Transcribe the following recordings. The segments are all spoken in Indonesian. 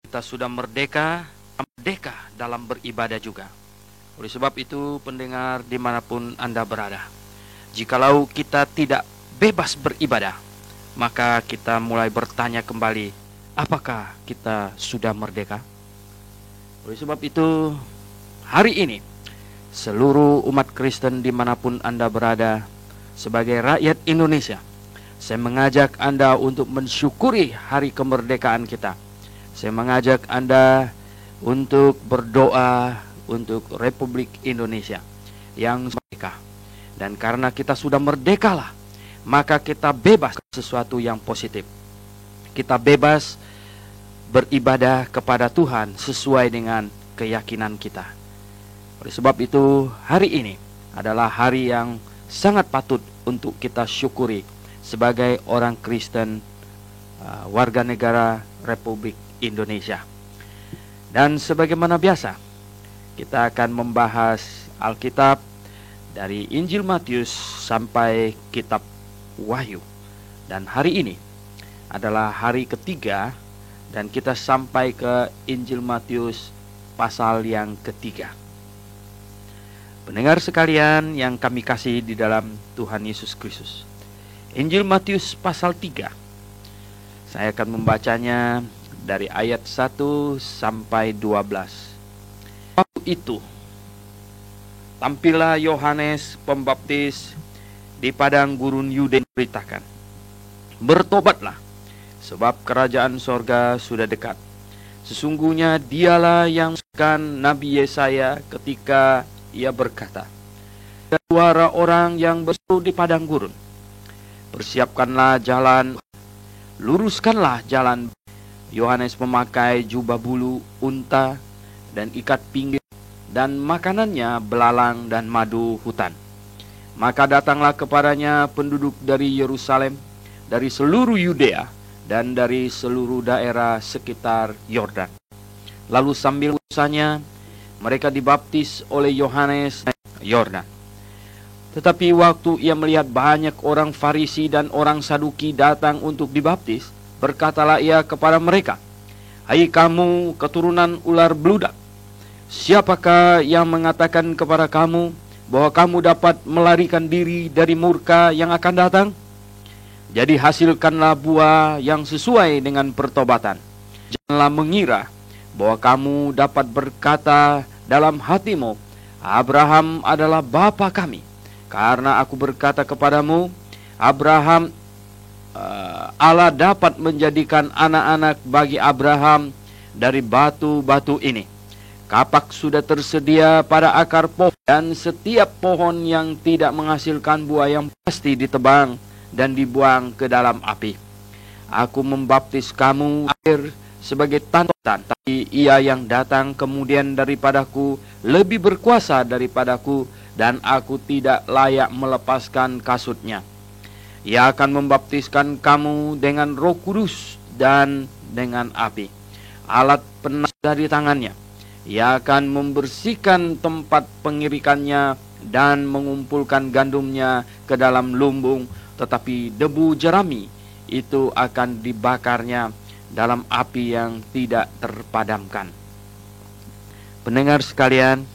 Kita sudah merdeka dalam beribadah juga. Oleh sebab itu, pendengar dimanapun Anda berada, jikalau kita tidak bebas beribadah, maka kita mulai bertanya kembali, apakah kita sudah merdeka? Oleh sebab itu, hari ini, seluruh umat Kristen dimanapun Anda berada, sebagai rakyat Indonesia, saya mengajak Anda untuk mensyukuri hari kemerdekaan kita. Saya mengajak Anda untuk berdoa untuk Republik Indonesia yang merdeka. Dan karena kita sudah merdekalah, maka kita bebas sesuatu yang positif. Kita bebas beribadah kepada Tuhan sesuai dengan keyakinan kita. Oleh sebab itu, hari ini adalah hari yang sangat patut untuk kita syukuri sebagai orang Kristen, warga negara Republik Indonesia. Dan sebagaimana biasa, kita akan membahas Alkitab dari Injil Matius sampai kitab Wahyu. Dan hari ini adalah hari ketiga, dan kita sampai ke Injil Matius pasal yang ketiga. Pendengar sekalian yang kami kasih di dalam Tuhan Yesus Kristus, Injil Matius pasal 3, saya akan membacanya dari ayat 1 sampai 12. Waktu itu, tampillah Yohanes Pembaptis di padang gurun Yudea beritakan, bertobatlah, sebab kerajaan sorga sudah dekat. Sesungguhnya dialah yang menyebutkan Nabi Yesaya ketika ia berkata, suara orang yang berseru di padang gurun, persiapkanlah jalan, luruskanlah jalan. Yohanes memakai jubah bulu unta dan ikat pinggir, dan makanannya belalang dan madu hutan. Maka datanglah kepadanya penduduk dari Yerusalem, dari seluruh Yudea, dan dari seluruh daerah sekitar Yordan. Lalu sambil usahanya, mereka dibaptis oleh Yohanes Yordan. Tetapi waktu ia melihat banyak orang Farisi dan orang Saduki datang untuk dibaptis, berkatalah ia kepada mereka, hai kamu keturunan ular beludak, siapakah yang mengatakan kepada kamu bahwa kamu dapat melarikan diri dari murka yang akan datang? Jadi hasilkanlah buah yang sesuai dengan pertobatan. Janganlah mengira bahwa kamu dapat berkata dalam hatimu, Abraham adalah bapa kami. Karena aku berkata kepadamu, Allah dapat menjadikan anak-anak bagi Abraham dari batu-batu ini. Kapak sudah tersedia pada akar pohon, dan setiap pohon yang tidak menghasilkan buah yang pasti ditebang dan dibuang ke dalam api. Aku membaptis kamu air sebagai tanda, tapi ia yang datang kemudian daripadaku lebih berkuasa daripadaku, dan aku tidak layak melepaskan kasutnya. Ia akan membaptiskan kamu dengan Roh Kudus dan dengan api. Alat penas dari tangannya. Ia akan membersihkan tempat pengirikannya dan mengumpulkan gandumnya ke dalam lumbung, tetapi debu jerami itu akan dibakarnya dalam api yang tidak terpadamkan. Pendengar sekalian,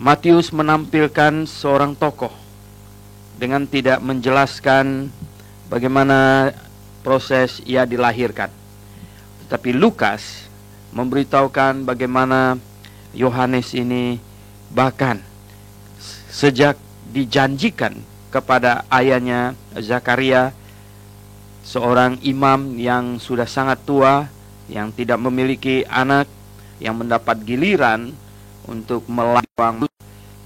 Matius menampilkan seorang tokoh dengan tidak menjelaskan bagaimana proses ia dilahirkan. Tetapi Lukas memberitahukan bagaimana Yohanes ini bahkan sejak dijanjikan kepada ayahnya Zakaria, seorang imam yang sudah sangat tua, yang tidak memiliki anak, yang mendapat giliran untuk melawang,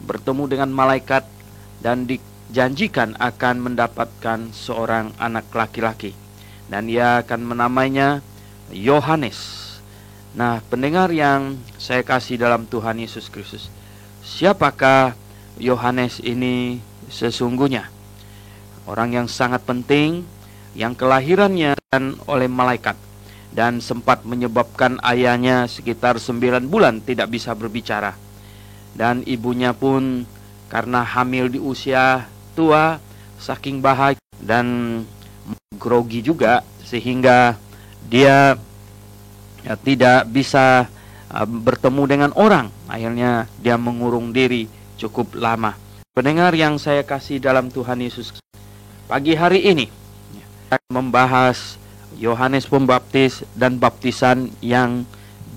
bertemu dengan malaikat dan dijanjikan akan mendapatkan seorang anak laki-laki, dan ia akan menamainya Yohanes. Nah, pendengar yang saya kasih dalam Tuhan Yesus Kristus, siapakah Yohanes ini sesungguhnya? Orang yang sangat penting, yang kelahirannya oleh malaikat, dan sempat menyebabkan ayahnya sekitar 9 bulan tidak bisa berbicara. Dan ibunya pun karena hamil di usia tua, saking bahagia dan grogi juga, sehingga dia ya, tidak bisa bertemu dengan orang. Akhirnya dia mengurung diri cukup lama. Pendengar yang saya kasih dalam Tuhan Yesus, pagi hari ini kita membahas Yohanes Pembaptis dan baptisan yang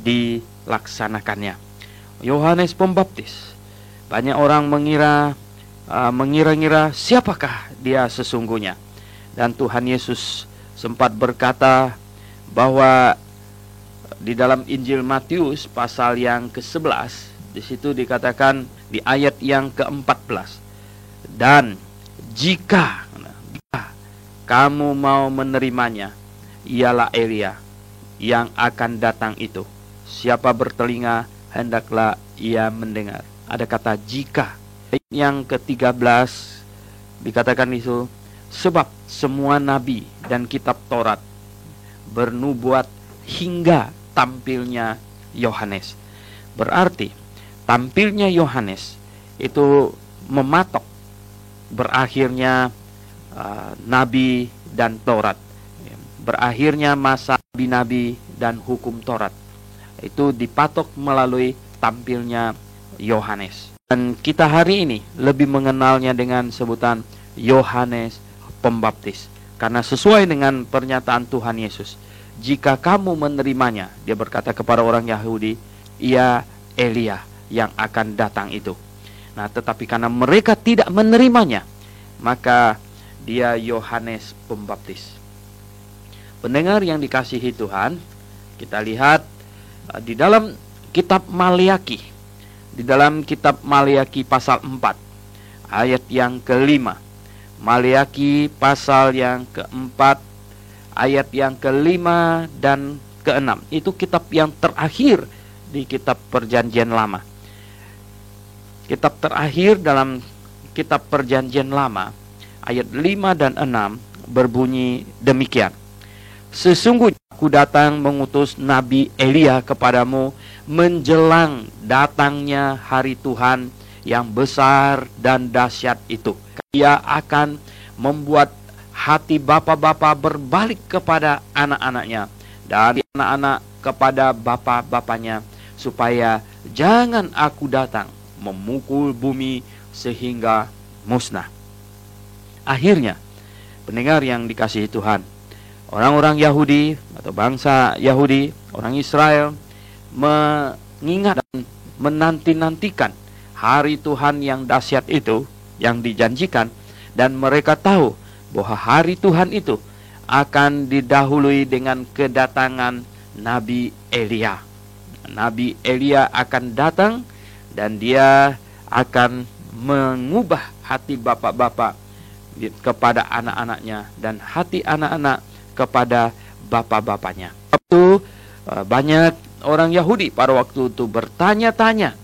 dilaksanakannya. Yohanes Pembaptis, banyak orang mengira-ngira siapakah dia sesungguhnya. Dan Tuhan Yesus sempat berkata bahwa di dalam Injil Matius pasal yang ke-11, di situ dikatakan di ayat yang ke-14, dan jika kamu mau menerimanya, ialah Elia yang akan datang itu. Siapa bertelinga, hendaklah ia mendengar. Ada kata jika. Yang ke-13 dikatakan itu, sebab semua nabi dan kitab Taurat bernubuat hingga tampilnya Yohanes. Berarti tampilnya Yohanes itu mematok berakhirnya nabi dan Taurat, berakhirnya masa nabi-nabi dan hukum Taurat. Itu dipatok melalui tampilnya Yohanes. Dan kita hari ini lebih mengenalnya dengan sebutan Yohanes Pembaptis, karena sesuai dengan pernyataan Tuhan Yesus, jika kamu menerimanya, dia berkata kepada orang Yahudi, ia Elia yang akan datang itu. Nah, tetapi karena mereka tidak menerimanya, maka dia Yohanes Pembaptis. Pendengar yang dikasihi Tuhan, kita lihat di dalam kitab Maliaki, di dalam kitab Maliaki pasal 4 ayat yang ke-5. Maliaki pasal yang ke-4 ayat yang ke-5 dan ke-6. Itu kitab yang terakhir di kitab Perjanjian Lama. Kitab terakhir dalam kitab Perjanjian Lama ayat 5 dan 6 berbunyi demikian. Sesungguhnya aku datang mengutus Nabi Elia kepadamu menjelang datangnya hari Tuhan yang besar dan dahsyat itu. Ia akan membuat hati bapa-bapa berbalik kepada anak-anaknya dan anak-anak kepada bapa-bapanya, supaya jangan aku datang memukul bumi sehingga musnah. Akhirnya, pendengar yang dikasihi Tuhan, orang-orang Yahudi atau bangsa Yahudi, orang Israel, mengingat dan menanti-nantikan hari Tuhan yang dahsyat itu yang dijanjikan, dan mereka tahu bahwa hari Tuhan itu akan didahului dengan kedatangan Nabi Elia. Nabi Elia akan datang dan dia akan mengubah hati bapak-bapak kepada anak-anaknya dan hati anak-anak kepada bapak-bapaknya. Waktu banyak orang Yahudi pada waktu itu bertanya-tanya,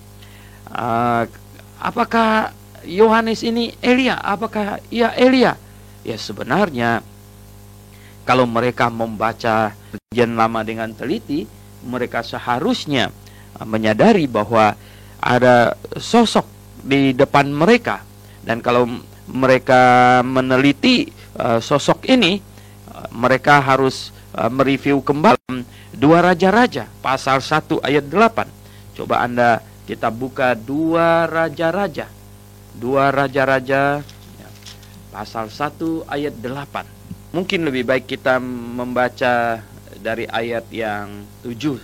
apakah Yohanes ini Elia? Apakah ia Elia? Ya, sebenarnya kalau mereka membaca Perjanjian Lama dengan teliti, mereka seharusnya menyadari bahwa ada sosok di depan mereka. Dan kalau mereka meneliti sosok ini, mereka harus mereview kembali 2 Raja-Raja pasal 1 ayat 8. Coba Anda kita buka 2 Raja-Raja. 2 Raja-Raja pasal 1 ayat 8. Mungkin lebih baik kita membaca dari ayat yang 7.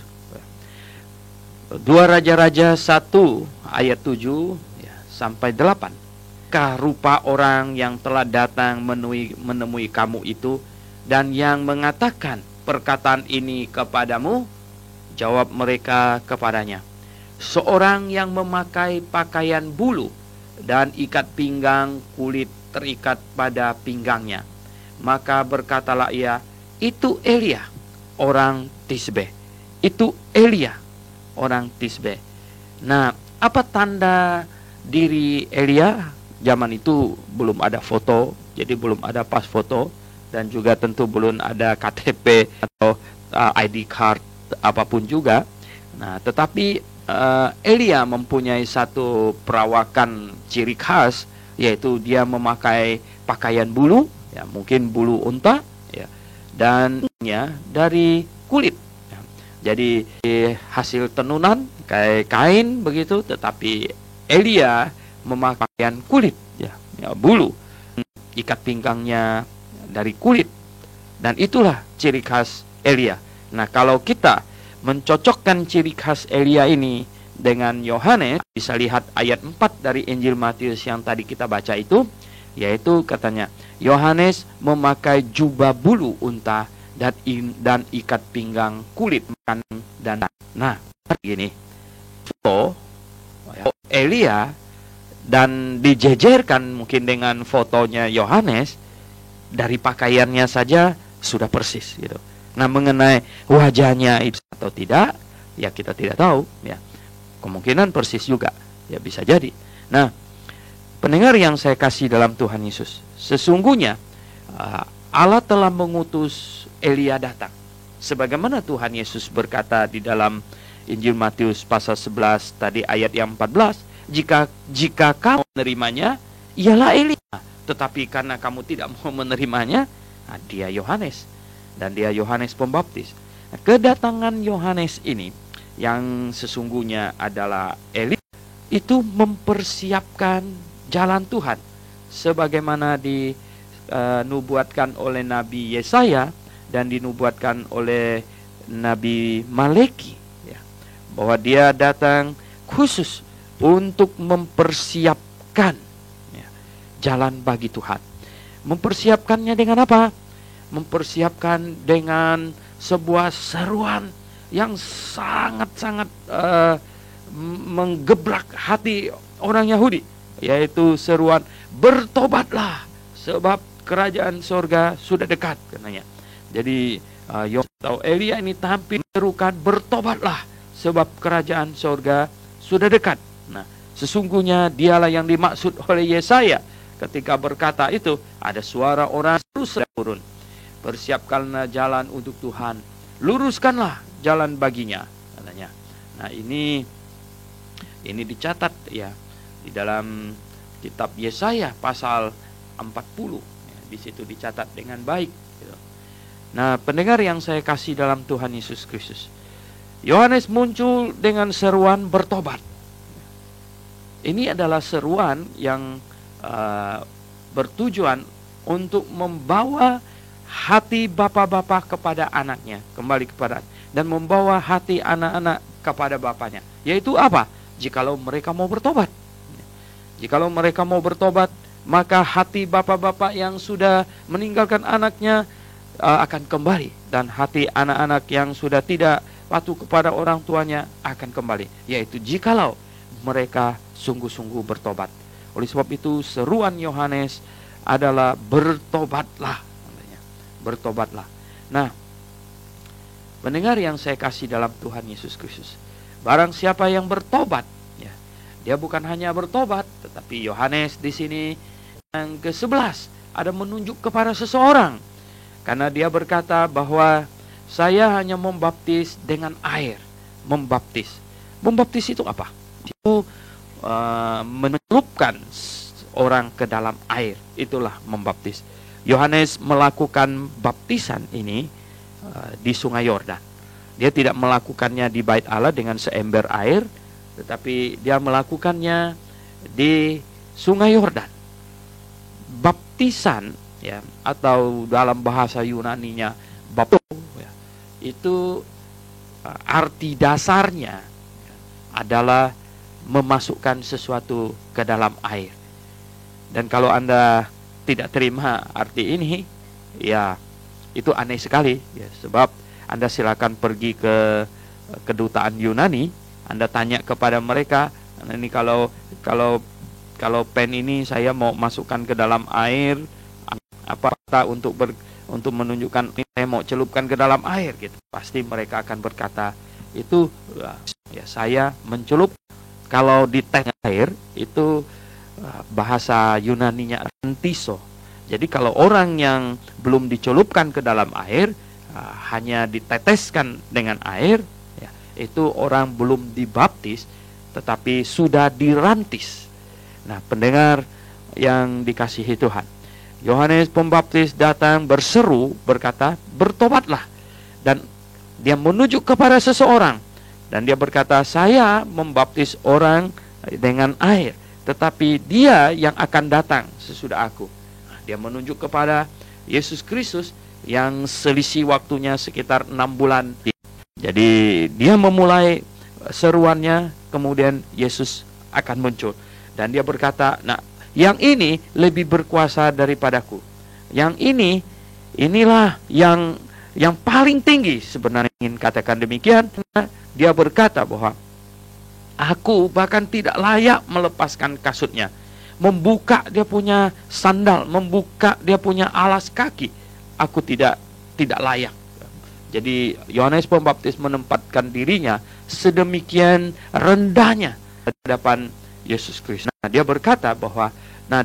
2 Raja-Raja 1 ayat 7 sampai 8. Rupa orang yang telah datang menemui kamu itu, dan yang mengatakan perkataan ini kepadamu? Jawab mereka kepadanya, seorang yang memakai pakaian bulu dan ikat pinggang kulit terikat pada pinggangnya. Maka berkatalah ia, itu Elia orang Tisbe. Itu Elia orang Tisbe. Nah, apa tanda diri Elia? Zaman itu belum ada foto, jadi belum ada pas foto, dan juga tentu belum ada KTP atau ID card apapun juga. Nah, tetapi Elia mempunyai satu perawakan ciri khas, yaitu dia memakai pakaian bulu, mungkin bulu unta, dan dari kulit. Jadi hasil tenunan kayak kain begitu, tetapi Elia memakai pakaian kulit, ya, bulu, ikat pinggangnya dari kulit, dan itulah ciri khas Elia. Nah, kalau kita mencocokkan ciri khas Elia ini dengan Yohanes, bisa lihat ayat 4 dari Injil Matius yang tadi kita baca itu, yaitu katanya Yohanes memakai jubah bulu unta dan ikat pinggang kulit kanan dan nah begini foto Elia dan dijejerkan mungkin dengan fotonya Yohanes, dari pakaiannya saja sudah persis gitu. Nah, mengenai wajahnya itu atau tidak, ya kita tidak tahu, ya. Kemungkinan persis juga, ya bisa jadi. Nah, pendengar yang saya kasih dalam Tuhan Yesus, sesungguhnya Allah telah mengutus Elia datang. Sebagaimana Tuhan Yesus berkata di dalam Injil Matius pasal 11 tadi ayat yang 14, jika kamu menerimanya, ialah Elia. Tetapi karena kamu tidak mau menerimanya, dia Yohanes. Dan dia Yohanes Pembaptis. Nah, kedatangan Yohanes ini yang sesungguhnya adalah Elia, itu mempersiapkan jalan Tuhan sebagaimana dinubuatkan oleh Nabi Yesaya dan dinubuatkan oleh Nabi Maleki, ya, bahwa dia datang khusus untuk mempersiapkan, ya, jalan bagi Tuhan. Mempersiapkannya dengan apa? Mempersiapkan dengan sebuah seruan yang sangat-sangat menggebrak hati orang Yahudi, yaitu seruan bertobatlah sebab kerajaan sorga sudah dekat, katanya. Jadi Elia ini tampil menyerukan bertobatlah sebab kerajaan sorga sudah dekat. Nah, sesungguhnya dialah yang dimaksud oleh Yesaya ketika berkata itu, ada suara orang terus turun, persiapkanlah jalan untuk Tuhan, luruskanlah jalan baginya, katanya. Nah, ini dicatat, ya, di dalam kitab Yesaya pasal 40, ya, di situ dicatat dengan baik, gitu. Nah, pendengar yang saya kasih dalam Tuhan Yesus Kristus, Yohanes muncul dengan seruan bertobat. Ini adalah seruan yang bertujuan untuk membawa hati bapak-bapak kepada anaknya, kembali kepada, dan membawa hati anak-anak kepada bapaknya. Yaitu apa? Jikalau mereka mau bertobat. Jikalau mereka mau bertobat, maka hati bapak-bapak yang sudah meninggalkan anaknya akan kembali, dan hati anak-anak yang sudah tidak patuh kepada orang tuanya akan kembali. Yaitu jikalau mereka sungguh-sungguh bertobat. Oleh sebab itu seruan Yohanes adalah bertobatlah, bertobatlah. Nah, pendengar yang saya kasih dalam Tuhan Yesus Kristus, barang siapa yang bertobat, ya, dia bukan hanya bertobat, tetapi Yohanes di sini yang ke-11 ada menunjuk kepada seseorang, karena dia berkata bahwa saya hanya membaptis dengan air. Membaptis itu apa? Itu mencelupkan orang ke dalam air, itulah membaptis. Yohanes melakukan baptisan ini di Sungai Yordan. Dia tidak melakukannya di Bait Allah dengan seember air, tetapi dia melakukannya di Sungai Yordan. Baptisan, ya, atau dalam bahasa Yunaninya bapto, ya, itu arti dasarnya adalah memasukkan sesuatu ke dalam air. Dan kalau Anda tidak terima arti ini, ya itu aneh sekali, ya, sebab Anda silakan pergi ke kedutaan Yunani, Anda tanya kepada mereka, ini kalau pen ini saya mau masukkan ke dalam air, apa untuk menunjukkan ini saya mau celupkan ke dalam air, gitu. Pasti mereka akan berkata itu, ya, saya mencelup. Kalau di teh air itu bahasa Yunaninya antiso. Jadi kalau orang yang belum dicelupkan ke dalam air, hanya diteteskan dengan air, ya, itu orang belum dibaptis, tetapi sudah dirantis. Nah, pendengar yang dikasihi Tuhan, Yohanes Pembaptis datang berseru berkata, bertobatlah. Dan dia menunjuk kepada seseorang dan dia berkata, saya membaptis orang dengan air, tetapi dia yang akan datang sesudah aku. Dia menunjuk kepada Yesus Kristus yang selisih waktunya sekitar 6 bulan. Jadi dia memulai seruannya, kemudian Yesus akan muncul. Dan dia berkata, nah yang ini lebih berkuasa daripadaku. Yang inilah yang paling tinggi sebenarnya, ingin katakan demikian. Dia berkata bahwa aku bahkan tidak layak melepaskan kasutnya, membuka dia punya sandal, membuka dia punya alas kaki. Aku tidak layak. Jadi Yohanes Pembaptis menempatkan dirinya sedemikian rendahnya di hadapan Yesus Kristus. Nah, dia berkata bahwa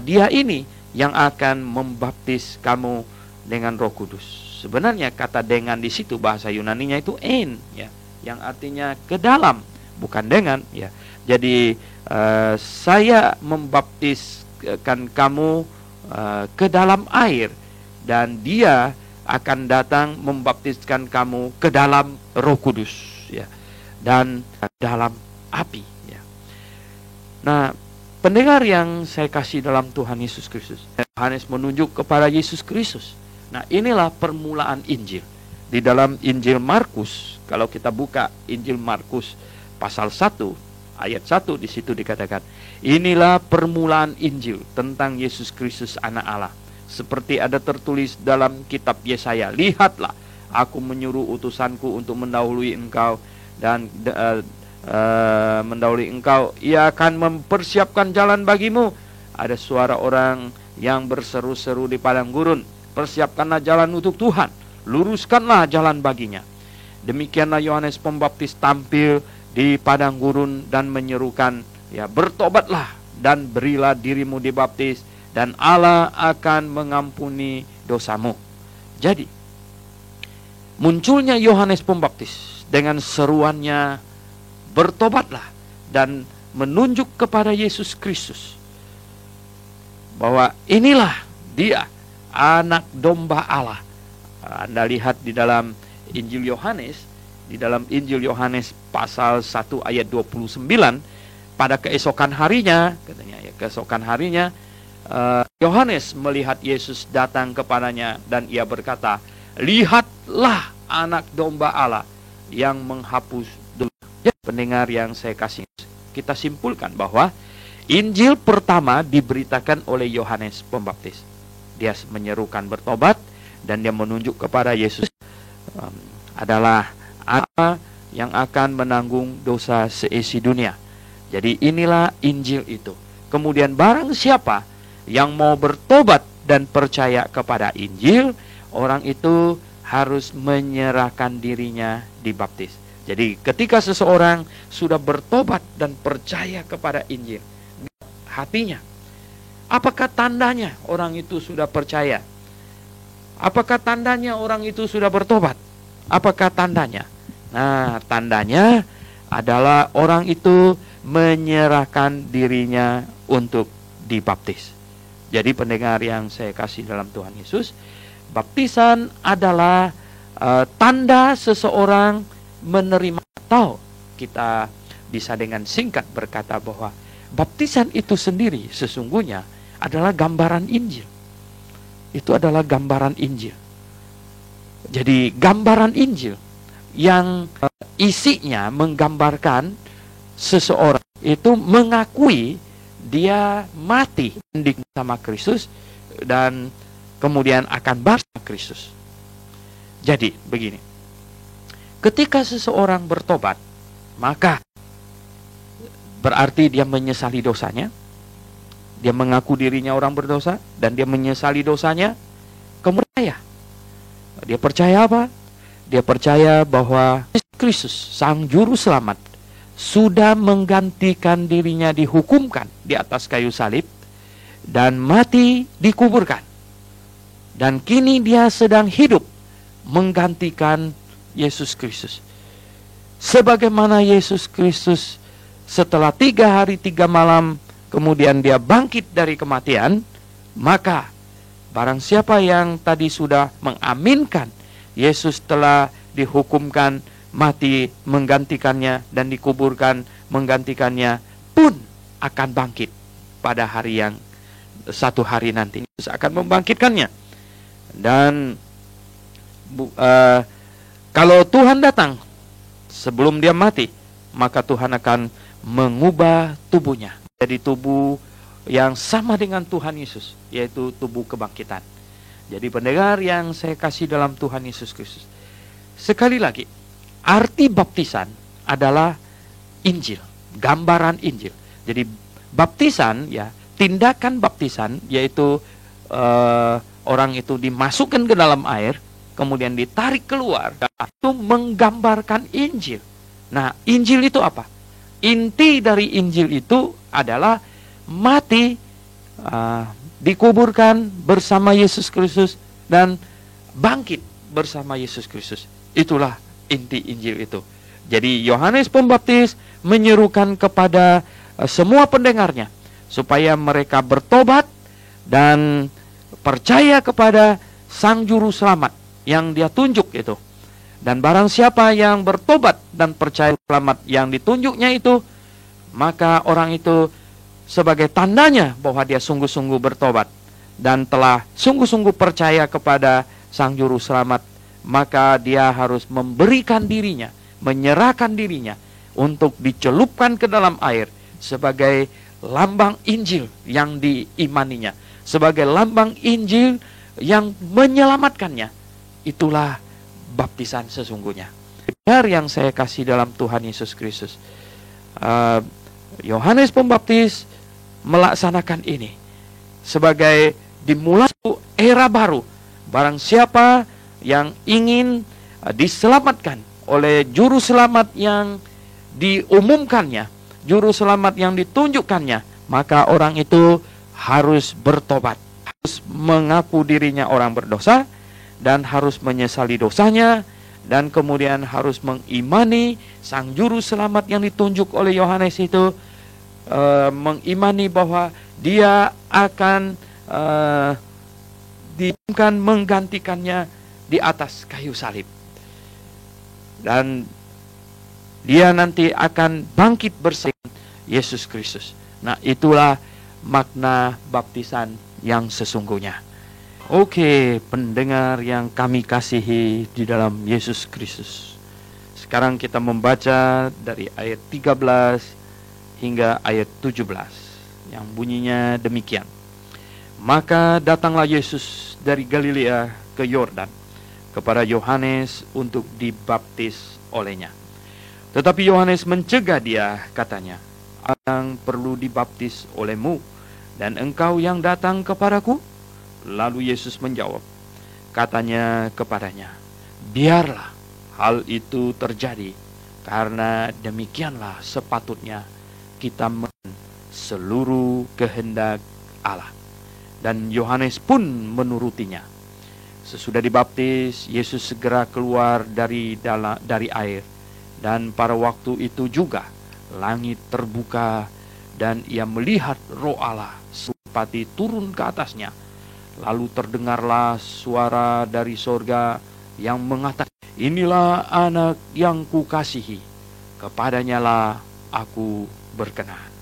dia ini yang akan membaptis kamu dengan Roh Kudus. Sebenarnya kata dengan di situ bahasa Yunaninya itu en, ya, yang artinya ke dalam, bukan dengan, ya. Jadi saya membaptiskan kamu ke dalam air, dan dia akan datang membaptiskan kamu ke dalam Roh Kudus, ya, dan dalam api, ya. Nah, pendengar yang saya kasih dalam Tuhan Yesus Kristus, Yohanes menunjuk kepada Yesus Kristus. Nah, inilah permulaan Injil. Di dalam Injil Markus, kalau kita buka Injil Markus pasal 1 ayat 1, di situ dikatakan, inilah permulaan Injil tentang Yesus Kristus anak Allah. Seperti ada tertulis dalam kitab Yesaya, lihatlah, aku menyuruh utusanku untuk mendahului engkau, dan mendahului engkau, ia akan mempersiapkan jalan bagimu. Ada suara orang yang berseru-seru di padang gurun, persiapkanlah jalan untuk Tuhan, luruskanlah jalan baginya. Demikianlah Yohanes Pembaptis tampil di padang gurun dan menyerukan, ya, bertobatlah dan berilah dirimu dibaptis, dan Allah akan mengampuni dosamu. Jadi munculnya Yohanes Pembaptis dengan seruannya, bertobatlah, dan menunjuk kepada Yesus Kristus bahwa inilah dia, anak domba Allah. Anda lihat di dalam Injil Yohanes, di dalam Injil Yohanes pasal 1 ayat 29, pada keesokan harinya, katanya ya, keesokan harinya Yohanes melihat Yesus datang kepadanya, dan ia berkata, lihatlah anak domba Allah yang menghapus dosa. Ya, pendengar yang saya kasih, kita simpulkan bahwa Injil pertama diberitakan oleh Yohanes Pembaptis. Dia menyerukan bertobat, dan dia menunjuk kepada Yesus adalah Allah yang akan menanggung dosa seisi dunia. Jadi inilah Injil itu. Kemudian barang siapa yang mau bertobat dan percaya kepada Injil, orang itu harus menyerahkan dirinya dibaptis. Jadi ketika seseorang sudah bertobat dan percaya kepada Injil, hatinya, apakah tandanya orang itu sudah percaya? Apakah tandanya orang itu sudah bertobat? Apakah tandanya? Nah, tandanya adalah orang itu menyerahkan dirinya untuk dibaptis. Jadi pendengar yang saya kasih dalam Tuhan Yesus, baptisan adalah tanda seseorang menerima, atau kita bisa dengan singkat berkata bahwa baptisan itu sendiri sesungguhnya adalah gambaran Injil. Itu adalah gambaran Injil. Jadi gambaran Injil yang isinya menggambarkan seseorang itu mengakui dia mati sama Kristus dan kemudian akan bangkit Kristus. Jadi begini, ketika seseorang bertobat, maka berarti dia menyesali dosanya. Dia mengaku dirinya orang berdosa dan dia menyesali dosanya. Kemudian dia percaya apa? Dia percaya bahwa Kristus, Sang Juru Selamat, sudah menggantikan dirinya dihukumkan di atas kayu salib dan mati dikuburkan. Dan kini dia sedang hidup menggantikan Yesus Kristus. Sebagaimana Yesus Kristus setelah 3 hari 3 malam kemudian dia bangkit dari kematian, maka barang siapa yang tadi sudah mengaminkan Yesus telah dihukumkan mati menggantikannya dan dikuburkan menggantikannya pun akan bangkit pada hari yang satu hari nanti. Yesus akan membangkitkannya. Dan kalau Tuhan datang sebelum dia mati, maka Tuhan akan mengubah tubuhnya jadi tubuh yang sama dengan Tuhan Yesus, yaitu tubuh kebangkitan. Jadi pendengar yang saya kasih dalam Tuhan Yesus Kristus, sekali lagi, arti baptisan adalah Injil, gambaran Injil. Jadi baptisan, ya, tindakan baptisan, yaitu orang itu dimasukkan ke dalam air, kemudian ditarik keluar, itu menggambarkan Injil. Nah, Injil itu apa? Inti dari Injil itu adalah mati, dikuburkan bersama Yesus Kristus, dan bangkit bersama Yesus Kristus. Itulah inti Injil itu. Jadi Yohanes Pembaptis menyerukan kepada semua pendengarnya supaya mereka bertobat dan percaya kepada Sang Juru Selamat yang dia tunjuk itu. Dan barang siapa yang bertobat dan percaya selamat yang ditunjuknya itu, maka orang itu sebagai tandanya bahwa dia sungguh-sungguh bertobat dan telah sungguh-sungguh percaya kepada Sang Juru Selamat, maka dia harus memberikan dirinya, menyerahkan dirinya untuk dicelupkan ke dalam air sebagai lambang Injil yang diimaninya, sebagai lambang Injil yang menyelamatkannya. Itulah baptisan sesungguhnya. Benar yang saya kasih dalam Tuhan Yesus Kristus, Yohanes Pembaptis melaksanakan ini sebagai dimulai era baru. Barang siapa yang ingin diselamatkan oleh Juru Selamat yang diumumkannya, Juru Selamat yang ditunjukkannya, maka orang itu harus bertobat, harus mengaku dirinya orang berdosa, dan harus menyesali dosanya, dan kemudian harus mengimani Sang Juru Selamat yang ditunjuk oleh Yohanes itu, mengimani bahwa dia akan menggantikannya di atas kayu salib, dan dia nanti akan bangkit bersama Yesus Kristus. Nah, itulah makna baptisan yang sesungguhnya. Oke, pendengar yang kami kasihi di dalam Yesus Kristus, sekarang kita membaca dari ayat 13 hingga ayat 17 yang bunyinya demikian. Maka datanglah Yesus dari Galilea ke Yordan kepada Yohanes untuk dibaptis olehnya. Tetapi Yohanes mencegah dia, katanya, "Aku perlu dibaptis olehmu, dan engkau yang datang kepadaku?" Lalu Yesus menjawab, katanya kepadanya, "Biarlah hal itu terjadi, karena demikianlah sepatutnya kita seluruh kehendak Allah." Dan Yohanes pun menurutinya. Sesudah dibaptis, Yesus segera keluar dari air, dan pada waktu itu juga langit terbuka, dan ia melihat Roh Allah seperti turun ke atasnya. Lalu terdengarlah suara dari sorga yang mengatakan, "Inilah anak yang kukasihi, kepadanya lah aku berkenan."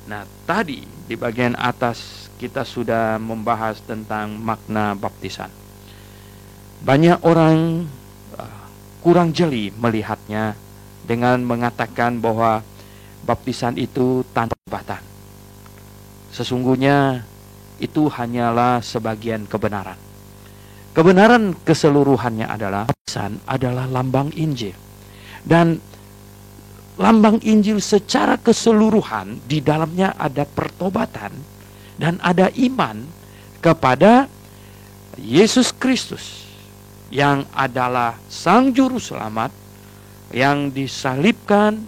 Nah, tadi di bagian atas kita sudah membahas tentang makna baptisan. Banyak orang kurang jeli melihatnya dengan mengatakan bahwa baptisan itu tanpa pertobatan. Sesungguhnya itu hanyalah sebagian kebenaran. Kebenaran keseluruhannya adalah baptisan adalah lambang Injil. Dan lambang Injil secara keseluruhan di dalamnya ada pertobatan dan ada iman kepada Yesus Kristus yang adalah Sang Juru Selamat yang disalibkan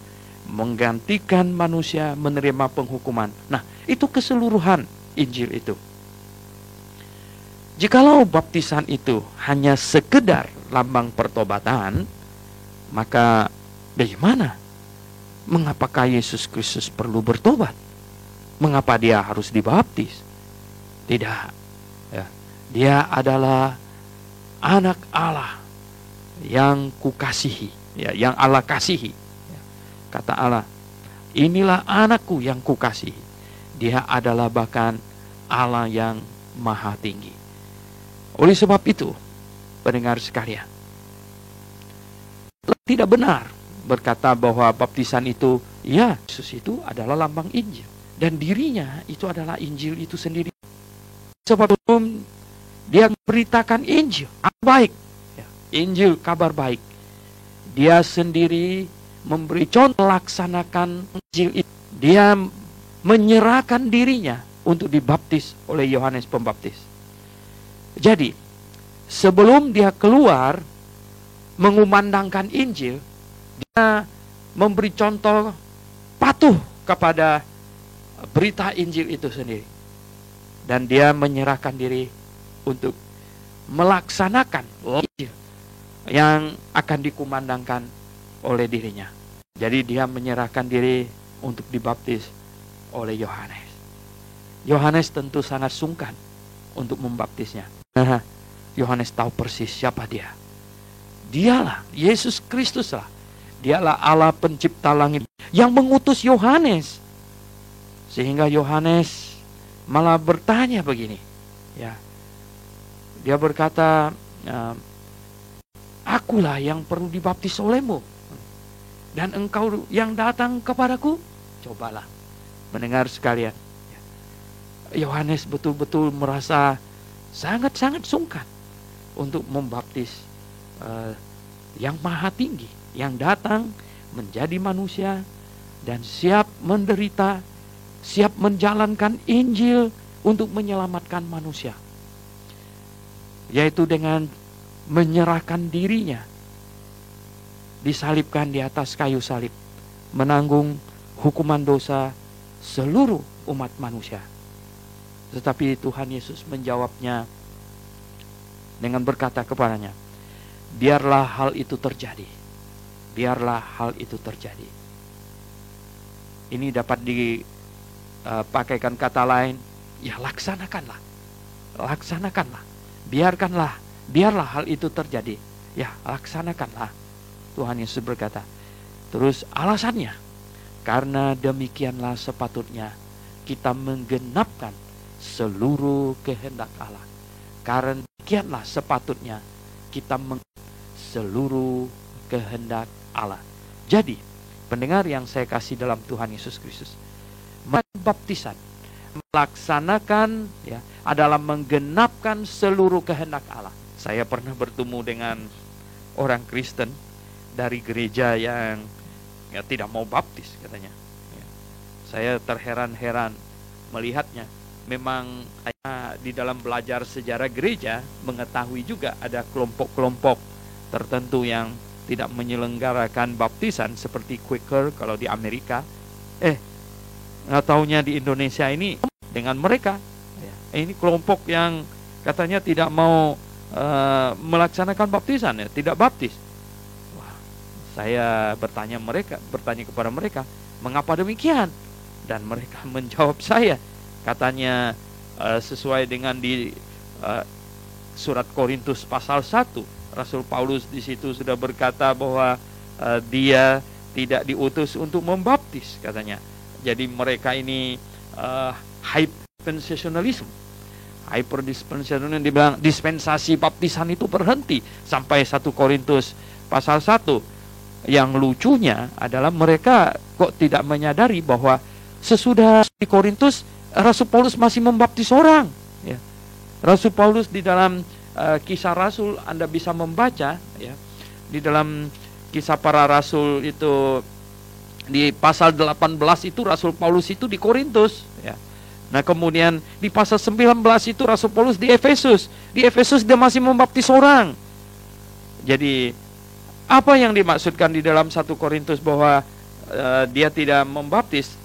menggantikan manusia menerima penghukuman. Nah, itu keseluruhan Injil itu. Jikalau baptisan itu hanya sekedar lambang pertobatan, maka bagaimana? Mengapakah Yesus Kristus perlu bertobat? Mengapa dia harus dibaptis? Tidak. Ya. Dia adalah anak Allah yang kukasihi. ya, yang Allah kasihi. Ya. Kata Allah, inilah anakku yang kukasihi. Dia adalah bahkan Allah yang maha tinggi. Oleh sebab itu, pendengar sekalian, tidak benar berkata bahwa baptisan itu, ya, Yesus itu adalah lambang Injil. Dan dirinya itu adalah Injil itu sendiri. Sebab dia memberitakan Injil, baik. Ya, Injil, kabar baik. Dia sendiri memberi contoh laksanakan Injil itu. Dia menyerahkan dirinya untuk dibaptis oleh Yohanes Pembaptis. Jadi, sebelum dia keluar mengumandangkan Injil, dia memberi contoh patuh kepada berita Injil itu sendiri. Dan dia menyerahkan diri untuk melaksanakan Injil yang akan dikumandangkan oleh dirinya. Jadi dia menyerahkan diri untuk dibaptis oleh Yohanes. Yohanes tentu sangat sungkan untuk membaptisnya. Nah, Yohanes tahu persis siapa dia. Dialah Yesus Kristus lah. Dialah Allah pencipta langit yang mengutus Yohanes. Sehingga Yohanes malah bertanya begini. Ya. Dia berkata, akulah yang perlu dibaptis olehmu. Dan engkau yang datang kepadaku. Cobalah mendengar sekalian. Yohanes betul-betul merasa sangat-sangat sungkan untuk membaptis yang maha tinggi, yang datang menjadi manusia dan siap menderita, siap menjalankan Injil untuk menyelamatkan manusia, yaitu dengan menyerahkan dirinya, disalibkan di atas kayu salib, menanggung hukuman dosa seluruh umat manusia. Tetapi Tuhan Yesus menjawabnya dengan berkata kepadanya, biarlah hal itu terjadi. Biarlah hal itu terjadi. Ini dapat dipakaikan kata lain, ya laksanakanlah. Laksanakanlah. Biarlah hal itu terjadi. Ya, laksanakanlah. Tuhan Yesus berkata. Terus alasannya, karena demikianlah sepatutnya kita menggenapkan seluruh kehendak Allah. Karena demikianlah sepatutnya kita seluruh kehendak Allah. Jadi, pendengar yang saya kasih dalam Tuhan Yesus Kristus, baptisan melaksanakan ya adalah menggenapkan seluruh kehendak Allah. Saya pernah bertemu dengan orang Kristen dari gereja yang ya, tidak mau baptis katanya. Ya. Saya terheran-heran melihatnya. Memang di dalam belajar sejarah gereja mengetahui juga ada kelompok-kelompok tertentu yang tidak menyelenggarakan baptisan seperti Quaker kalau di Amerika. Nggak taunya di Indonesia ini dengan mereka. Ini kelompok yang katanya tidak mau melaksanakan baptisan, ya, tidak baptis. Wah, saya bertanya kepada mereka, mengapa demikian? Dan mereka menjawab saya. Katanya sesuai dengan di surat Korintus pasal 1, Rasul Paulus di situ sudah berkata bahwa dia tidak diutus untuk membaptis katanya. Jadi mereka ini hyperdispensationalism. Hyperdispensationalism dibilang dispensasi baptisan itu berhenti sampai 1 Korintus pasal 1. Yang lucunya adalah mereka kok tidak menyadari bahwa sesudah di Korintus Rasul Paulus masih membaptis orang. Ya. Rasul Paulus di dalam kisah Rasul Anda bisa membaca, ya, di dalam kisah para Rasul itu di pasal 18 itu Rasul Paulus itu di Korintus. Ya. Nah kemudian di pasal 19 itu Rasul Paulus di Efesus. Di Efesus dia masih membaptis orang. Jadi apa yang dimaksudkan di dalam 1 Korintus bahwa dia tidak membaptis?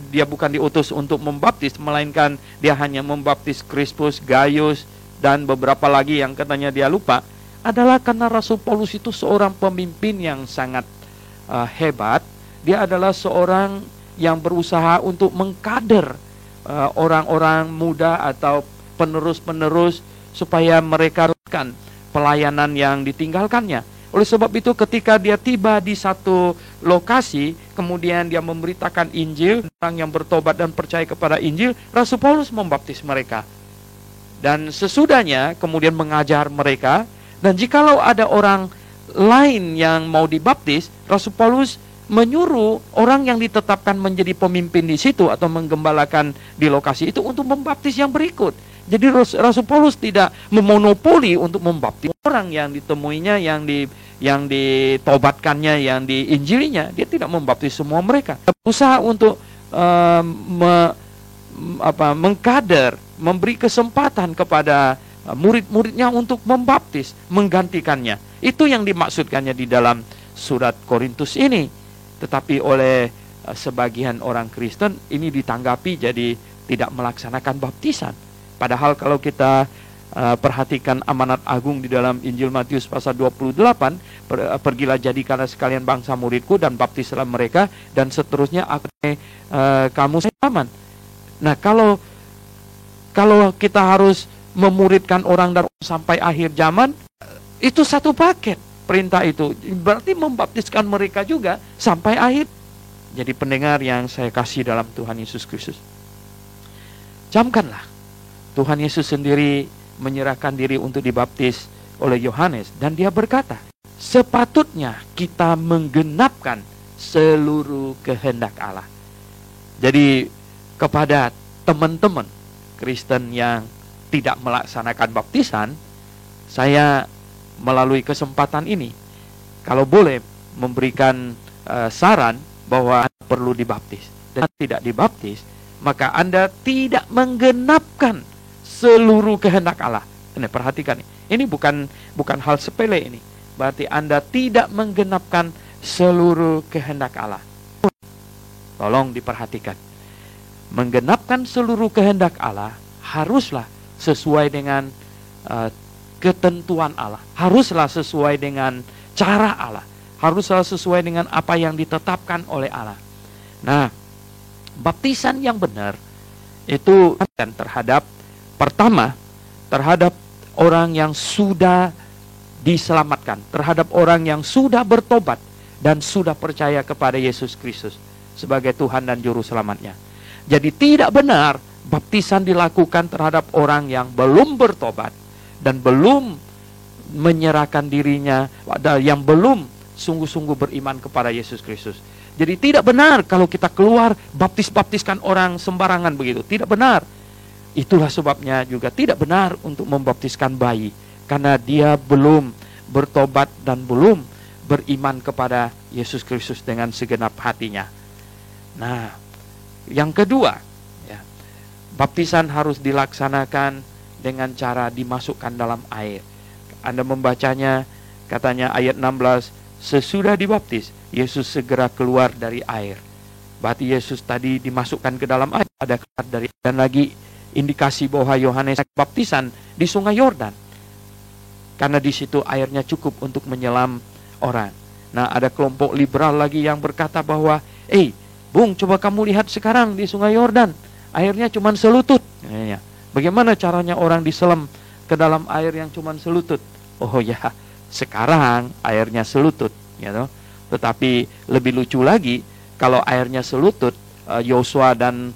Dia bukan diutus untuk membaptis, melainkan dia hanya membaptis Krispus, Gaius, dan beberapa lagi yang katanya dia lupa. Adalah karena Rasul Paulus itu seorang pemimpin yang sangat hebat. Dia adalah seorang yang berusaha untuk mengkader orang-orang muda atau penerus-penerus supaya mereka lakukan pelayanan yang ditinggalkannya. Oleh sebab itu ketika dia tiba di satu lokasi, kemudian dia memberitakan Injil, orang yang bertobat dan percaya kepada Injil, Rasul Paulus membaptis mereka. Dan sesudahnya kemudian mengajar mereka, dan jikalau ada orang lain yang mau dibaptis, Rasul Paulus menyuruh orang yang ditetapkan menjadi pemimpin di situ atau menggembalakan di lokasi itu untuk membaptis yang berikut. Jadi Rasul Paulus tidak memonopoli untuk membaptis orang yang ditemuinya, yang ditobatkannya, yang diinjilinya. Dia tidak membaptis semua mereka. Usaha untuk mengkader, memberi kesempatan kepada murid-muridnya untuk membaptis, menggantikannya. Itu yang dimaksudkannya di dalam surat Korintus ini. Tetapi oleh sebagian orang Kristen ini ditanggapi jadi tidak melaksanakan baptisan. Padahal kalau kita perhatikan amanat agung di dalam Injil Matius pasal 28, pergilah jadikanlah sekalian bangsa muridku dan baptislah mereka, dan seterusnya kamu selamat. Nah, kalau kita harus memuridkan orang dan sampai akhir zaman, itu satu paket perintah itu. Berarti membaptiskan mereka juga sampai akhir. Jadi pendengar yang saya kasih dalam Tuhan Yesus Kristus, camkanlah. Tuhan Yesus sendiri menyerahkan diri untuk dibaptis oleh Yohanes, dan dia berkata, sepatutnya kita menggenapkan seluruh kehendak Allah. Jadi kepada teman-teman Kristen yang tidak melaksanakan baptisan, saya melalui kesempatan ini, kalau boleh memberikan saran bahwa perlu dibaptis. Dan tidak dibaptis, maka Anda tidak menggenapkan seluruh kehendak Allah. Ini perhatikan, ini bukan hal sepele ini. Berarti Anda tidak menggenapkan seluruh kehendak Allah. Tolong diperhatikan. Menggenapkan seluruh kehendak Allah haruslah sesuai dengan ketentuan Allah. Haruslah sesuai dengan cara Allah. Haruslah sesuai dengan apa yang ditetapkan oleh Allah. Nah, baptisan yang benar itu terhadap pertama, terhadap orang yang sudah diselamatkan, terhadap orang yang sudah bertobat dan sudah percaya kepada Yesus Kristus sebagai Tuhan dan Juru Selamatnya. Jadi tidak benar baptisan dilakukan terhadap orang yang belum bertobat dan belum menyerahkan dirinya, yang belum sungguh-sungguh beriman kepada Yesus Kristus. Jadi tidak benar kalau kita keluar baptiskan orang sembarangan begitu. Tidak benar. Itulah sebabnya juga tidak benar untuk membaptiskan bayi, karena dia belum bertobat dan belum beriman kepada Yesus Kristus dengan segenap hatinya. Nah, yang kedua, ya, baptisan harus dilaksanakan dengan cara dimasukkan dalam air. Anda membacanya, katanya ayat 16, sesudah dibaptis, Yesus segera keluar dari air. Berarti Yesus tadi dimasukkan ke dalam air, ada keluar dari, dan lagi indikasi bahwa Yohanes baptisan di Sungai Yordan, karena di situ airnya cukup untuk menyelam orang. Nah, ada kelompok liberal lagi yang berkata bahwa, Bung, coba kamu lihat sekarang di Sungai Yordan, airnya cuma selutut. Bagaimana caranya orang diselam ke dalam air yang cuma selutut? Oh ya, sekarang airnya selutut, ya toh. Tetapi lebih lucu lagi, kalau airnya selutut, Yosua dan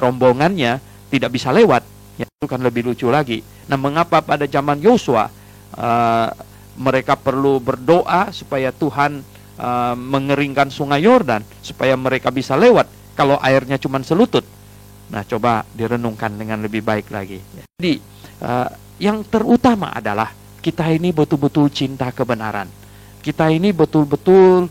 rombongannya tidak bisa lewat, ya, itu kan lebih lucu lagi. Nah, mengapa pada zaman Yosua mereka perlu berdoa supaya Tuhan mengeringkan Sungai Yordan supaya mereka bisa lewat kalau airnya cuma selutut? Nah, coba direnungkan dengan lebih baik lagi. Jadi yang terutama adalah kita ini betul-betul cinta kebenaran. Kita ini betul-betul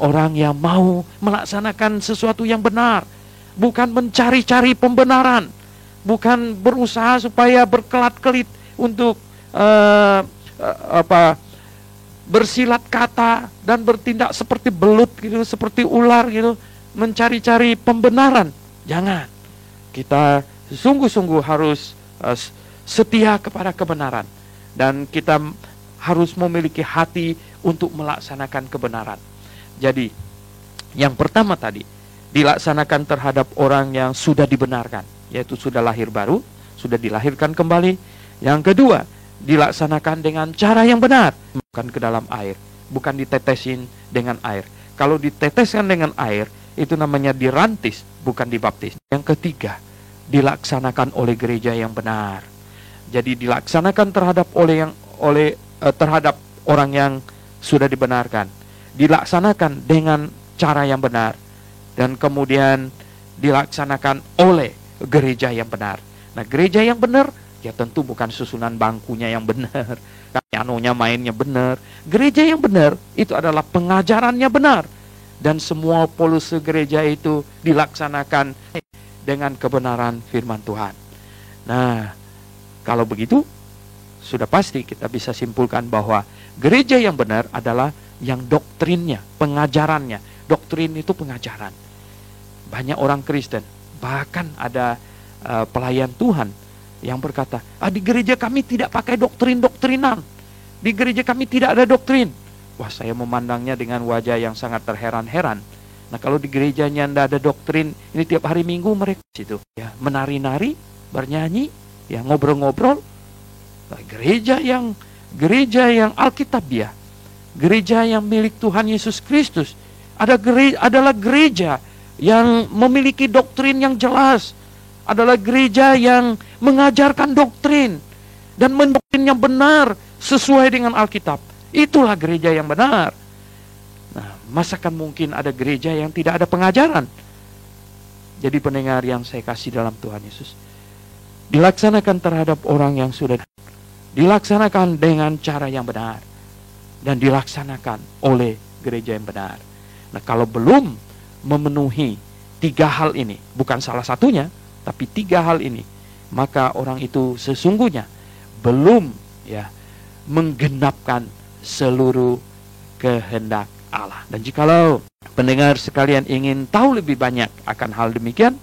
orang yang mau melaksanakan sesuatu yang benar, bukan mencari-cari pembenaran, bukan berusaha supaya berkelat-kelit untuk bersilat kata dan bertindak seperti belut gitu, seperti ular gitu, mencari-cari pembenaran. Jangan. Kita sungguh-sungguh harus setia kepada kebenaran, dan kita harus memiliki hati untuk melaksanakan kebenaran. Jadi, yang pertama tadi dilaksanakan terhadap orang yang sudah dibenarkan, yaitu sudah lahir baru, sudah dilahirkan kembali. Yang kedua, dilaksanakan dengan cara yang benar, bukan ke dalam air, bukan ditetesin dengan air. Kalau diteteskan dengan air, itu namanya dirantis, bukan dibaptis. Yang ketiga, dilaksanakan oleh gereja yang benar. Jadi dilaksanakan terhadap orang yang sudah dibenarkan, dilaksanakan dengan cara yang benar, dan kemudian dilaksanakan oleh gereja yang benar. Nah, gereja yang benar ya tentu bukan susunan bangkunya yang benar, pianonya mainnya benar. Gereja yang benar itu adalah pengajarannya benar, dan semua polisi gereja itu dilaksanakan dengan kebenaran firman Tuhan. Nah, kalau begitu sudah pasti kita bisa simpulkan bahwa gereja yang benar adalah yang doktrinnya, pengajarannya. Doktrin itu pengajaran. Banyak orang Kristen, bahkan ada pelayan Tuhan yang berkata, di gereja kami tidak pakai doktrin-doktrinan. Di gereja kami tidak ada doktrin. Wah, saya memandangnya dengan wajah yang sangat terheran-heran. Nah, kalau di gerejanya tidak ada doktrin, ini tiap hari Minggu mereka situ ya menari-nari, bernyanyi, ya ngobrol-ngobrol. Nah, gereja yang Alkitabiah, gereja yang milik Tuhan Yesus Kristus, adalah gereja yang memiliki doktrin yang jelas, adalah gereja yang mengajarkan doktrin dan mendoktrin yang benar sesuai dengan Alkitab. Itulah gereja yang benar. Nah, masakan mungkin ada gereja yang tidak ada pengajaran? Jadi pendengar yang saya kasih dalam Tuhan Yesus, dilaksanakan terhadap orang yang sudah, dilaksanakan dengan cara yang benar, dan dilaksanakan oleh gereja yang benar. Nah, kalau belum memenuhi 3 hal ini, bukan salah satunya, tapi 3 hal ini, maka orang itu sesungguhnya belum menggenapkan seluruh kehendak Allah. Dan jikalau pendengar sekalian ingin tahu lebih banyak akan hal demikian,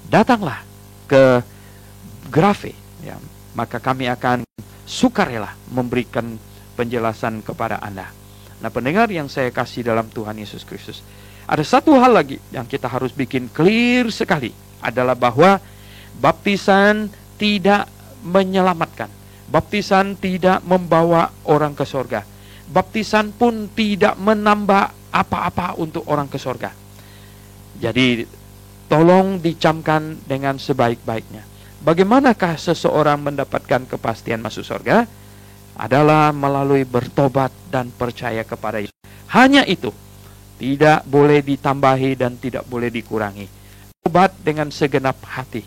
datanglah ke Grafe, maka kami akan sukarela memberikan penjelasan kepada Anda. Nah, pendengar yang saya kasih dalam Tuhan Yesus Kristus, ada satu hal lagi yang kita harus bikin clear sekali, adalah bahwa baptisan tidak menyelamatkan. Baptisan tidak membawa orang ke sorga. Baptisan pun tidak menambah apa-apa untuk orang ke sorga. Jadi tolong dicamkan dengan sebaik-baiknya. Bagaimanakah seseorang mendapatkan kepastian masuk sorga? Adalah melalui bertobat dan percaya kepada Yesus. Hanya itu. Tidak boleh ditambahi dan tidak boleh dikurangi. Tobat dengan segenap hati,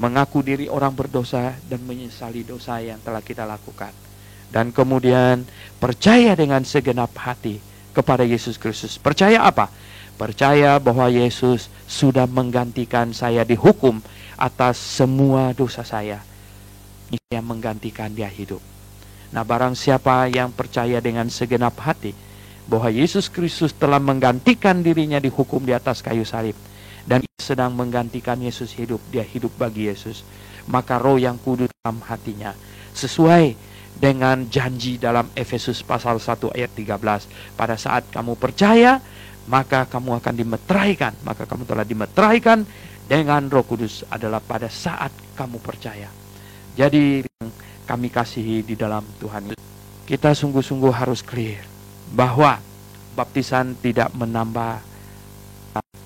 mengaku diri orang berdosa dan menyesali dosa yang telah kita lakukan, dan kemudian percaya dengan segenap hati kepada Yesus Kristus. Percaya apa? Percaya bahwa Yesus sudah menggantikan saya dihukum atas semua dosa saya. Dia menggantikan, dia hidup. Nah, barang siapa yang percaya dengan segenap hati bahwa Yesus Kristus telah menggantikan dirinya dihukum di atas kayu salib, dan sedang menggantikan Yesus hidup, dia hidup bagi Yesus, maka Roh yang Kudus dalam hatinya, sesuai dengan janji dalam Efesus pasal 1 ayat 13, pada saat kamu percaya, maka kamu akan dimeteraikan. Maka kamu telah dimeteraikan dengan Roh Kudus adalah pada saat kamu percaya. Jadi kami kasihi di dalam Tuhan, kita sungguh-sungguh harus clear bahwa baptisan tidak menambah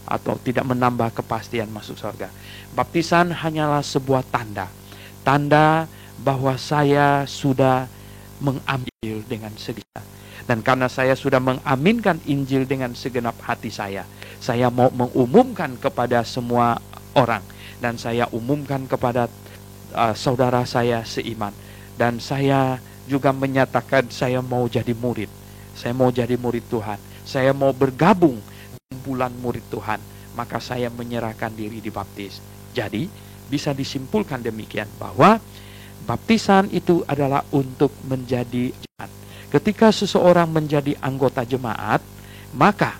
atau tidak menambah kepastian masuk surga. Baptisan hanyalah sebuah tanda bahwa saya sudah mengambil dengan segenap. Dan karena saya sudah mengaminkan Injil dengan segenap hati saya mau mengumumkan kepada semua orang, dan saya umumkan kepada saudara saya seiman, dan saya juga menyatakan saya mau jadi murid. Saya mau jadi murid Tuhan. Saya mau bergabung kumpulan murid Tuhan. Maka saya menyerahkan diri dibaptis. Jadi bisa disimpulkan demikian bahwa baptisan itu adalah untuk menjadi jemaat. Ketika seseorang menjadi anggota jemaat, maka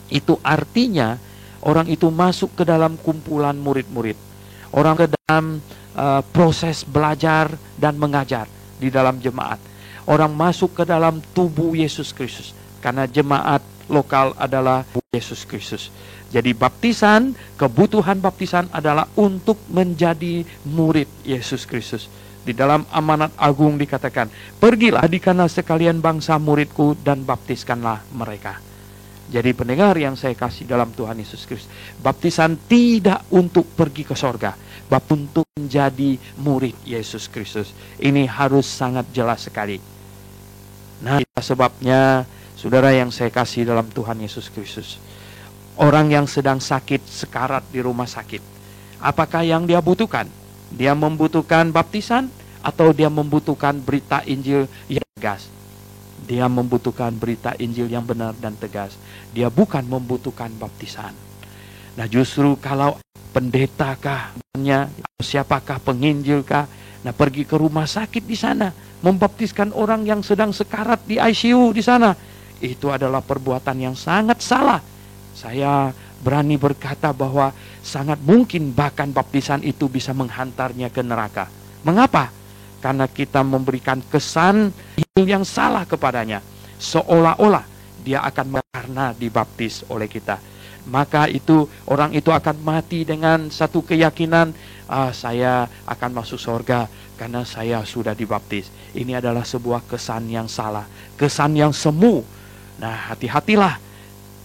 itu artinya orang itu masuk ke dalam kumpulan murid-murid. Orang ke dalam proses belajar dan mengajar di dalam jemaat. Orang masuk ke dalam tubuh Yesus Kristus, karena jemaat lokal adalah Yesus Kristus. Jadi baptisan, kebutuhan baptisan adalah untuk menjadi murid Yesus Kristus. Di dalam amanat agung dikatakan, pergilah jadikanlah sekalian bangsa muridku dan baptiskanlah mereka. Jadi pendengar yang saya kasih dalam Tuhan Yesus Kristus, baptisan tidak untuk pergi ke sorga, baptisan untuk menjadi murid Yesus Kristus. Ini harus sangat jelas sekali. Nah, sebabnya saudara yang saya kasih dalam Tuhan Yesus Kristus, orang yang sedang sakit, sekarat di rumah sakit, apakah yang dia butuhkan? Dia membutuhkan baptisan atau dia membutuhkan berita Injil yang tegas? Dia membutuhkan berita Injil yang benar dan tegas. Dia bukan membutuhkan baptisan. Nah, justru kalau pendetakah, siapakah, penginjilkah, nah pergi ke rumah sakit di sana, membaptiskan orang yang sedang sekarat di ICU di sana, itu adalah perbuatan yang sangat salah. Saya berani berkata bahwa sangat mungkin bahkan baptisan itu bisa menghantarnya ke neraka. Mengapa? Karena kita memberikan kesan yang salah kepadanya, seolah-olah dia akan karena dibaptis oleh kita. Maka itu orang itu akan mati dengan satu keyakinan, saya akan masuk surga karena saya sudah dibaptis. Ini adalah sebuah kesan yang salah, kesan yang semu. Nah, hati-hatilah.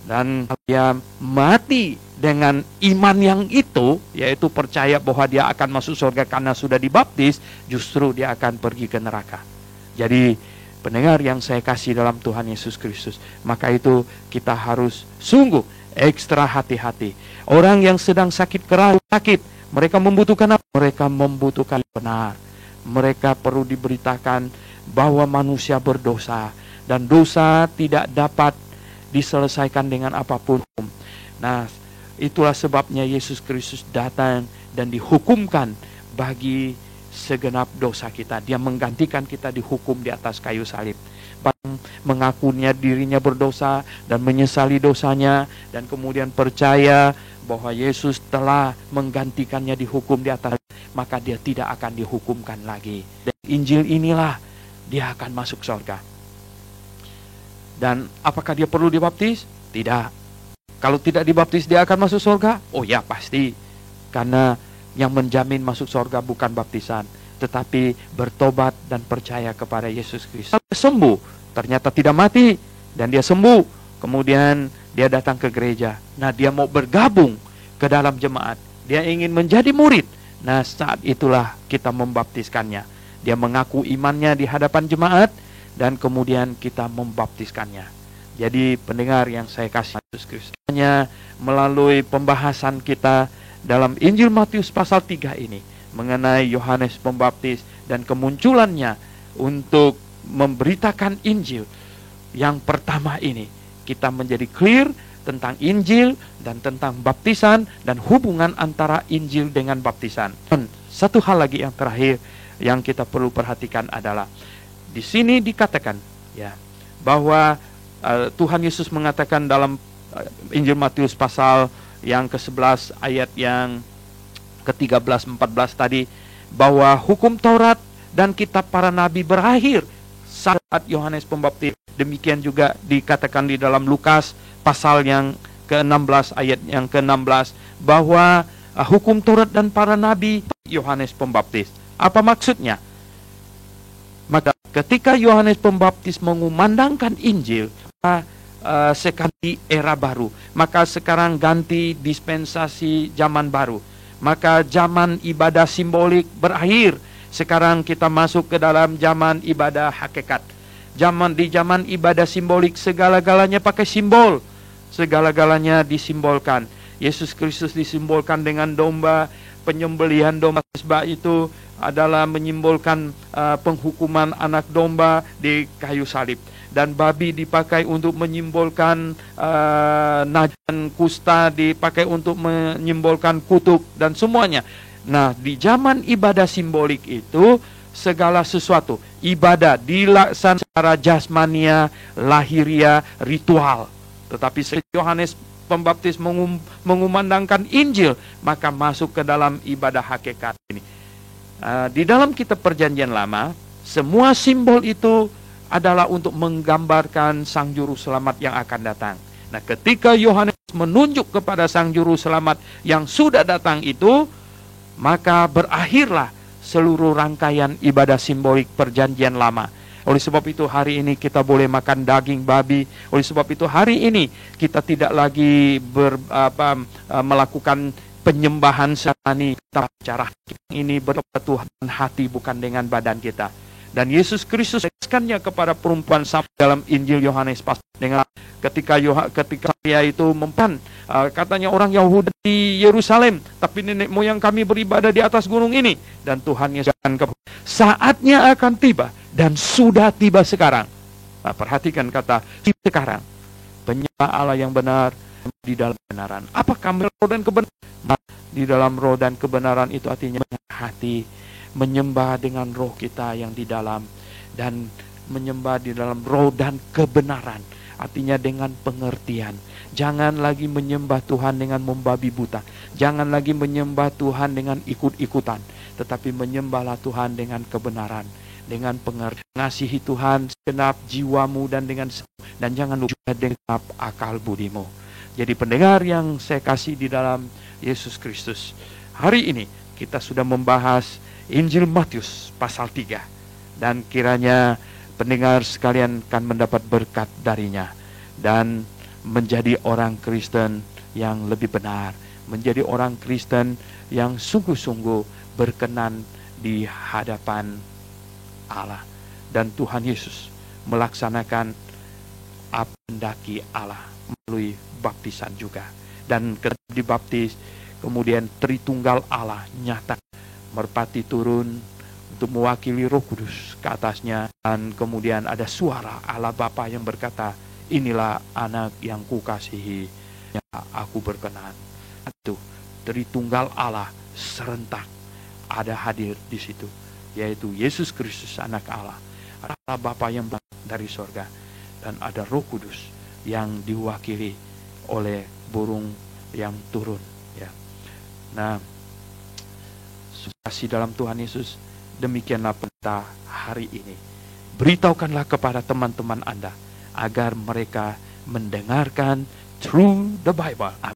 Dan dia mati dengan iman yang itu, yaitu percaya bahwa dia akan masuk surga karena sudah dibaptis, justru dia akan pergi ke neraka. Jadi pendengar yang saya kasih dalam Tuhan Yesus Kristus, maka itu kita harus sungguh ekstra hati-hati. Orang yang sedang sakit keras, mereka membutuhkan apa? Mereka membutuhkan benar. Mereka perlu diberitakan bahwa manusia berdosa dan dosa tidak dapat diselesaikan dengan apapun. Nah, itulah sebabnya Yesus Kristus datang dan dihukumkan bagi segenap dosa kita. Dia menggantikan kita dihukum di atas kayu salib. Mengakunya dirinya berdosa dan menyesali dosanya, dan kemudian percaya bahwa Yesus telah menggantikannya dihukum di atas, maka dia tidak akan dihukumkan lagi. Dan Injil inilah dia akan masuk surga. Dan apakah dia perlu dibaptis? Tidak. Kalau tidak dibaptis dia akan masuk surga? Oh ya, pasti. Karena yang menjamin masuk surga bukan baptisan, tetapi bertobat dan percaya kepada Yesus Kristus. Sembuh, ternyata tidak mati, dan dia sembuh. Kemudian dia datang ke gereja. Nah, dia mau bergabung ke dalam jemaat. Dia ingin menjadi murid. Nah, saat itulah kita membaptiskannya. Dia mengaku imannya di hadapan jemaat, dan kemudian kita membaptiskannya. Jadi pendengar yang saya kasih Yesus Kristus, hanya melalui pembahasan kita dalam Injil Matius pasal 3 ini mengenai Yohanes Pembaptis dan kemunculannya untuk memberitakan Injil. Yang pertama ini kita menjadi clear tentang Injil dan tentang baptisan dan hubungan antara Injil dengan baptisan. Dan satu hal lagi yang terakhir yang kita perlu perhatikan adalah di sini dikatakan ya bahwa Tuhan Yesus mengatakan dalam Injil Matius pasal yang ke-11 ayat yang ke-13-14 tadi, bahwa hukum Taurat dan kitab para nabi berakhir saat Yohanes Pembaptis. Demikian juga dikatakan di dalam Lukas pasal yang ke-16 ayat yang ke-16 bahwa hukum Taurat dan para nabi Yohanes Pembaptis. Apa maksudnya? Maka ketika Yohanes Pembaptis mengumandangkan Injil, sekarang era baru, maka sekarang ganti dispensasi zaman baru, maka zaman ibadah simbolik berakhir. Sekarang kita masuk ke dalam zaman ibadah hakikat. Di zaman ibadah simbolik segala-galanya pakai simbol, segala-galanya disimbolkan. Yesus Kristus disimbolkan dengan domba, penyembelihan domba. Sebab itu adalah menyimbolkan penghukuman anak domba di kayu salib. Dan babi dipakai untuk menyimbolkan najan, kusta dipakai untuk menyimbolkan kutuk dan semuanya. Nah, di zaman ibadah simbolik itu segala sesuatu ibadah dilaksanakan secara jasmania, lahiria, ritual. Tetapi Yohanes Pembaptis mengumandangkan Injil, maka masuk ke dalam ibadah hakikat ini. Di dalam kitab Perjanjian Lama, semua simbol itu adalah untuk menggambarkan Sang Juru Selamat yang akan datang. Nah, ketika Yohanes menunjuk kepada Sang Juru Selamat yang sudah datang itu, maka berakhirlah seluruh rangkaian ibadah simbolik perjanjian lama. Oleh sebab itu hari ini kita boleh makan daging babi. Oleh sebab itu hari ini kita tidak lagi melakukan penyembahan sani. Cara ini berdoa Tuhan hati, bukan dengan badan kita. Dan Yesus Kristus menjelaskannya kepada perempuan sama dalam Injil Yohanes dengan ketika saya itu katanya orang Yahudi di Yerusalem, tapi nenek moyang kami beribadah di atas gunung ini. Dan Tuhan Yesus saatnya akan tiba dan sudah tiba sekarang. Nah, perhatikan kata sekarang. Penyembah Allah yang benar di dalam kebenaran. Apakah roh dan kebenaran? Di dalam roh dan kebenaran itu artinya hati, menyembah dengan roh kita yang di dalam, dan menyembah di dalam roh dan kebenaran, artinya dengan pengertian. Jangan lagi menyembah Tuhan dengan membabi buta, jangan lagi menyembah Tuhan dengan ikut-ikutan, tetapi menyembahlah Tuhan dengan kebenaran, dengan pengertian. Mengasihi Tuhan segenap jiwamu dan jangan lupa dengan akal budimu. Jadi pendengar yang saya kasih di dalam Yesus Kristus, hari ini kita sudah membahas Injil Matius pasal 3, dan kiranya pendengar sekalian akan mendapat berkat darinya dan menjadi orang Kristen yang lebih benar, menjadi orang Kristen yang sungguh-sungguh berkenan di hadapan Allah. Dan Tuhan Yesus melaksanakan apa hendaki Allah melalui baptisan juga. Dan ketika dibaptis, kemudian Tritunggal Allah nyata merpati turun untuk mewakili Roh Kudus ke atasnya, dan kemudian ada suara Allah Bapa yang berkata, inilah anak yang kukasihi, yang aku berkenan. Itu Tritunggal Allah serentak ada hadir di situ, yaitu Yesus Kristus anak Allah, Allah Bapa yang dari sorga, dan ada Roh Kudus yang diwakili oleh burung yang turun. Ya. Nah, kasih dalam Tuhan Yesus, demikianlah perintah hari ini. Beritahukanlah kepada teman-teman Anda agar mereka mendengarkan through the Bible.